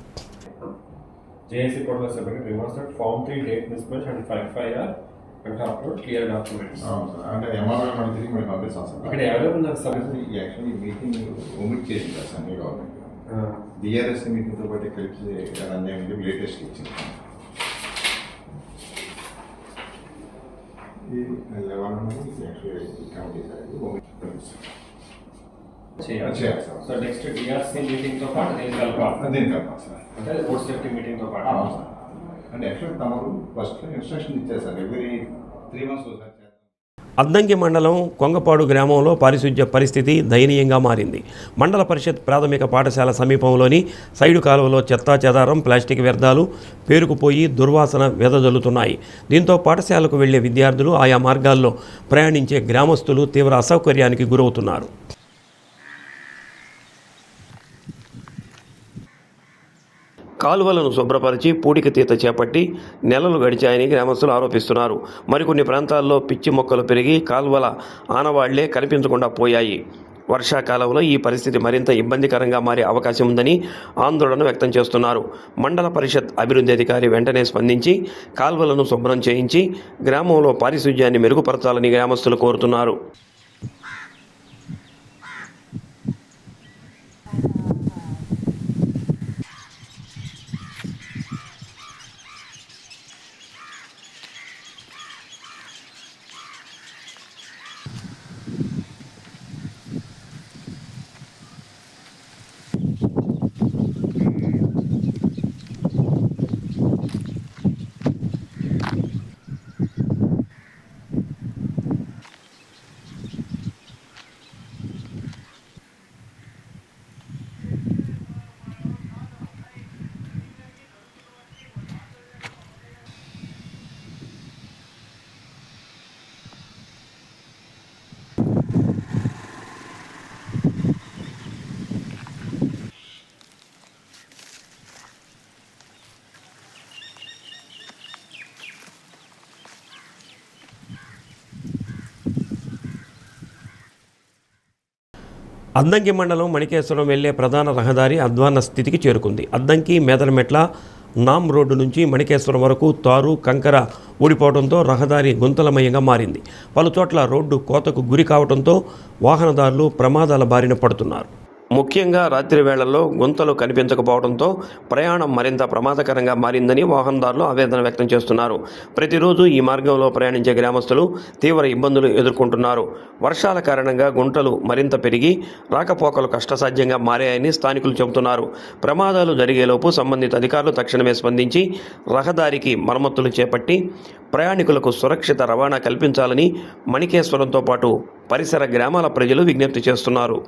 జేఏసీ కోర్టులో సభ్యులు remarks form 3 date mismatch and 5 అంటే అప్లోడ్ క్లియర్ డాక్యుమెంట్స్. అంటే ఎంఆర్ఓ మనం తిరిగి మనం పంపిస్తాం సార్. ఇక్కడ ఎవరు ఉన్నారు సార్? యాక్చువల్లీ మీటింగ్ ఒమిట్ చేసింది సార్ సెంట్రల్ గవర్నమెంట్. డిఆర్ఎస్ మీటింగ్తో పాటు కలిసి రన్ చేయమని లేటెస్ట్ ఇచ్చింది. ఈ 11 యాక్చువల్లీ కమిటీ సార్ చేయాలి సార్. సో నెక్స్ట్ డిఆర్సీ మీటింగ్తో పాటు దీన్ని కలపాలి సార్. అంటే రోడ్ సేఫ్టీ మీటింగ్తో పాటు సార్. అంటే యాక్చువల్లీ తమరు ఫస్ట్ ఇన్స్ట్రక్షన్ ఇచ్చారు సార్. ఎవ్రీ 3 months ఒకసారి. అద్దంకి మండలం కొంగపాడు గ్రామంలో పారిశుధ్య పరిస్థితి దయనీయంగా మారింది. మండల పరిషత్ ప్రాథమిక పాఠశాల సమీపంలోని సైడు కాలువలో చెత్తా చెదారం, ప్లాస్టిక్ వ్యర్థాలు పేరుకుపోయి దుర్వాసన వెదజల్లుతున్నాయి. దీంతో పాఠశాలకు వెళ్లే విద్యార్థులు, ఆయా మార్గాల్లో ప్రయాణించే గ్రామస్తులు తీవ్ర అసౌకర్యానికి గురవుతున్నారు. కాలువలను శుభ్రపరిచి పూడికతీత చేపట్టి నెలలు గడిచాయని గ్రామస్తులు ఆరోపిస్తున్నారు. మరికొన్ని ప్రాంతాల్లో పిచ్చి మొక్కలు పెరిగి కాలువల ఆనవాళ్లే కనిపించకుండా పోయాయి. వర్షాకాలంలో ఈ పరిస్థితి మరింత ఇబ్బందికరంగా మారే అవకాశం ఉందని ఆందోళన వ్యక్తం చేస్తున్నారు. మండల పరిషత్ అభివృద్ధి అధికారి వెంటనే స్పందించి కాలువలను శుభ్రం చేయించి గ్రామంలో పారిశుధ్యాన్ని మెరుగుపరచాలని గ్రామస్తులు కోరుతున్నారు. అద్దంకి మండలం మణికేశ్వరం వెళ్లే ప్రధాన రహదారి అధ్వాన్న స్థితికి చేరుకుంది. అద్దంకి మేదలమెట్ల నామ్ రోడ్డు నుంచి మణికేశ్వరం వరకు తారు, కంకర ఊడిపోవడంతో రహదారి గుంతలమయంగా మారింది. పలుచోట్ల రోడ్డు కోతకు గురి కావడంతో వాహనదారులు ప్రమాదాల బారిన పడుతున్నారు. ముఖ్యంగా రాత్రి వేళల్లో గుంతలు కనిపించకపోవడంతో ప్రయాణం మరింత ప్రమాదకరంగా మారిందని వాహనదారులు ఆవేదన వ్యక్తం చేస్తున్నారు. ప్రతిరోజు ఈ మార్గంలో ప్రయాణించే గ్రామస్తులు తీవ్ర ఇబ్బందులు ఎదుర్కొంటున్నారు. వర్షాల కారణంగా గుంటలు మరింత పెరిగి రాకపోకలు కష్టసాధ్యంగా మారాయని స్థానికులు చెబుతున్నారు. ప్రమాదాలు జరిగేలోపు సంబంధిత అధికారులు తక్షణమే స్పందించి రహదారికి మరమ్మతులు చేపట్టి ప్రయాణికులకు సురక్షిత రవాణా కల్పించాలని మణికేశ్వరంతో పాటు పరిసర గ్రామాల ప్రజలు విజ్ఞప్తి చేస్తున్నారు.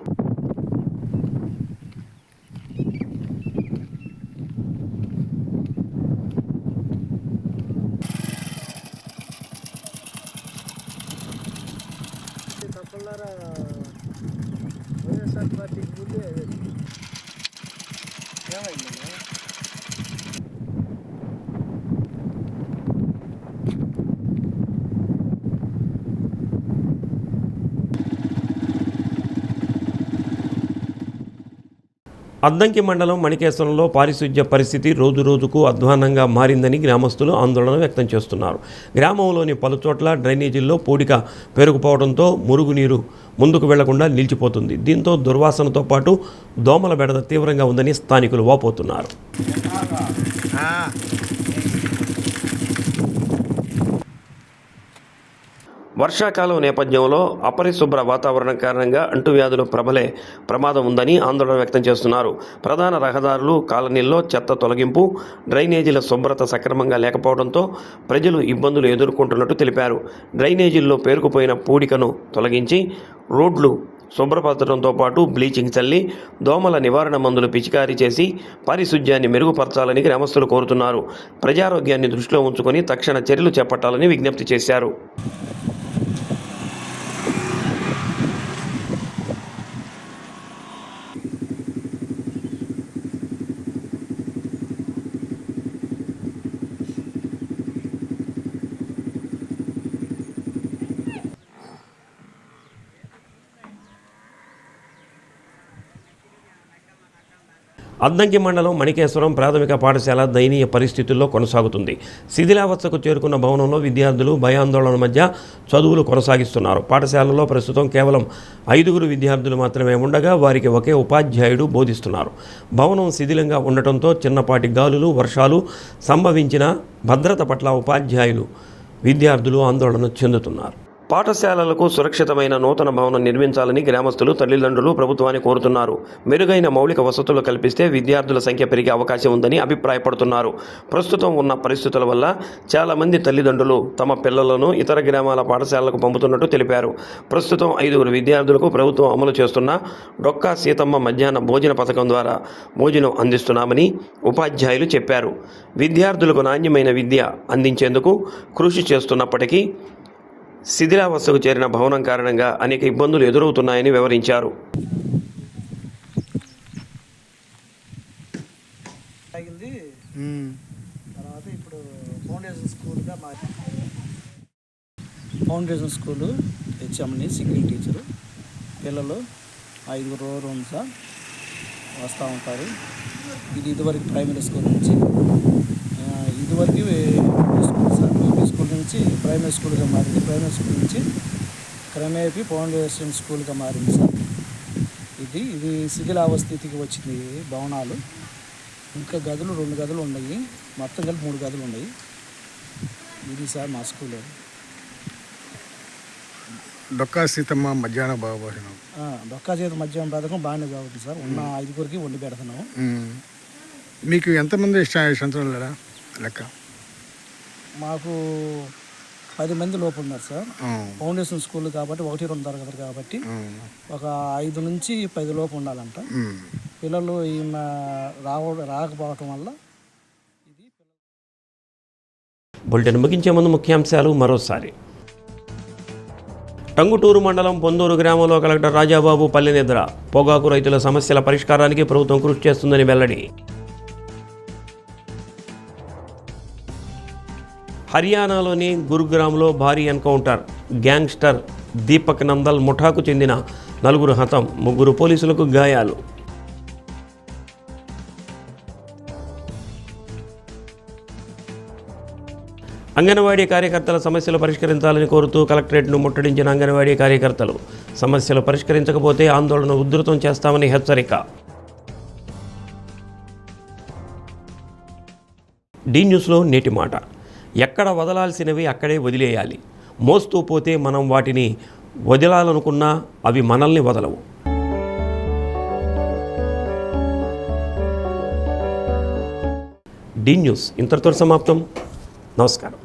అద్దంకి మండలం మణికేశ్వరంలో పారిశుధ్య పరిస్థితి రోజురోజుకు అధ్వాన్నంగా మారిందని గ్రామస్తులు ఆందోళన వ్యక్తం చేస్తున్నారు. గ్రామంలోని పలుచోట్ల డ్రైనేజీల్లో పూడిక పెరుగుపోవడంతో మురుగునీరు ముందుకు వెళ్లకుండా నిలిచిపోతుంది. దీంతో దుర్వాసనతో పాటు దోమల బెడద తీవ్రంగా ఉందని స్థానికులు వాపోతున్నారు. వర్షాకాలం నేపథ్యంలో అపరిశుభ్ర వాతావరణం కారణంగా అంటువ్యాధులు ప్రబలే ప్రమాదం ఉందని ఆందోళన వ్యక్తం చేస్తున్నారు. ప్రధాన రహదారులు, కాలనీల్లో చెత్త తొలగింపు, డ్రైనేజీల శుభ్రత సక్రమంగా లేకపోవడంతో ప్రజలు ఇబ్బందులు ఎదుర్కొంటున్నట్టు తెలిపారు. డ్రైనేజీల్లో పేరుకుపోయిన పూడికను తొలగించి రోడ్లు శుభ్రపరచడంతో పాటు బ్లీచింగ్ చల్లి దోమల నివారణ మందులు పిచికారీ చేసి పారిశుధ్యాన్ని మెరుగుపరచాలని గ్రామస్తులు కోరుతున్నారు. ప్రజారోగ్యాన్ని దృష్టిలో ఉంచుకొని తక్షణ చర్యలు చేపట్టాలని విజ్ఞప్తి చేశారు. అద్దంకి మండలం మణికేశ్వరం ప్రాథమిక పాఠశాల దయనీయ పరిస్థితుల్లో కొనసాగుతుంది. శిథిలావస్థకు చేరుకున్న భవనంలో విద్యార్థులు భయాందోళన మధ్య చదువులు కొనసాగిస్తున్నారు. పాఠశాలలో ప్రస్తుతం కేవలం 5 విద్యార్థులు మాత్రమే ఉండగా వారికి ఒకే ఉపాధ్యాయుడు బోధిస్తున్నారు. భవనం శిథిలంగా ఉండటంతో చిన్నపాటి గాలులు, వర్షాలు సంభవించిన భద్రత పట్ల ఉపాధ్యాయులు, విద్యార్థులు ఆందోళన చెందుతున్నారు. పాఠశాలలకు సురక్షితమైన నూతన భవనం నిర్మించాలని గ్రామస్తులు, తల్లిదండ్రులు ప్రభుత్వాన్ని కోరుతున్నారు. మెరుగైన మౌలిక వసతులు కల్పిస్తే విద్యార్థుల సంఖ్య పెరిగే అవకాశం ఉందని అభిప్రాయపడుతున్నారు. ప్రస్తుతం ఉన్న పరిస్థితుల వల్ల చాలామంది తల్లిదండ్రులు తమ పిల్లలను ఇతర గ్రామాల పాఠశాలలకు పంపుతున్నట్టు తెలిపారు. ప్రస్తుతం 5 విద్యార్థులకు ప్రభుత్వం అమలు చేస్తున్న డొక్కా సీతమ్మ మధ్యాహ్న భోజన పథకం ద్వారా భోజనం అందిస్తున్నామని ఉపాధ్యాయులు చెప్పారు. విద్యార్థులకు నాణ్యమైన విద్య అందించేందుకు కృషి చేస్తున్నప్పటికీ శిథిలావస్థకు చేరిన భవనం కారణంగా అనేక ఇబ్బందులు ఎదురవుతున్నాయని వివరించారు. తర్వాత ఇప్పుడు ఫౌండేషన్ స్కూలు హెచ్ఎంని సింగిల్ టీచరు, పిల్లలు 5 రూమ్స్ వస్తూ ఉంటారు. ఇదివరకు ప్రైమరీ స్కూల్ నుంచి ఇదివరకు స్కూల్ సార్ స్కూల్ నుంచి ప్రైమరీ స్కూల్గా మారింది. ప్రైమరీ స్కూల్ నుంచి క్రమేపీ ఫౌండేషన్ స్కూల్గా మారింది సార్. ఇది శిథిలావస్థితికి వచ్చింది భవనాలు. ఇంకా గదులు 2 గదులు ఉన్నాయి, మొత్తం కలిపి 3 గదులు ఉన్నాయి. ఇది సార్ మా స్కూల్. డొక్కా సీతమ్మ మధ్యాహ్న భోజనం, డొక్కా సీతమ్మ మధ్యాహ్న పథకం బాగానే బాగుంటుంది సార్. ఉన్న 5 వండి పెడుతున్నాము. మీకు ఎంతమంది సంవత్సరాల లెక్క? మాకు 10 మంది లోపు ఉన్నారు సార్. ఫౌండేషన్ స్కూల్ కాబట్టి 1-2 తరగతులు కాబట్టి ఒక 5 నుంచి 10 లోపు ఉండాలంట. పిల్లలు రాకపోవటం వల్ల ఇది. బులెటిన్ ముగించే ముందు ముఖ్యాంశాలు మరోసారి. టంగుటూరు మండలం పొందూరు గ్రామంలో కలెక్టర్ రాజాబాబు పల్లె నిద్ర. పొగాకు రైతుల సమస్యల పరిష్కారానికి ప్రభుత్వం కృషి చేస్తుందని వెల్లడి. హర్యానాలోని గురుగ్రామ్లో భారీ ఎన్కౌంటర్. గ్యాంగ్స్టర్ దీపక్ నందల్ ముఠాకు చెందిన 4 హతం, 3 పోలీసులకు గాయాలు. అంగన్వాడీ కార్యకర్తల సమస్యలు పరిష్కరించాలని కోరుతూ కలెక్టరేట్ను ముట్టడించిన అంగన్వాడీ కార్యకర్తలు. సమస్యలు పరిష్కరించకపోతే ఆందోళన ఉధృతం చేస్తామని హెచ్చరిక. డి న్యూస్లో నేటి మాట. ఎక్కడ వదలాల్సినవి అక్కడే వదిలేయాలి. మోస్తూ పోతే మనం వాటిని వదలాలనుకున్నా అవి మనల్ని వదలవు. డి న్యూస్ ఇంతటితో సమాప్తం. నమస్కారం.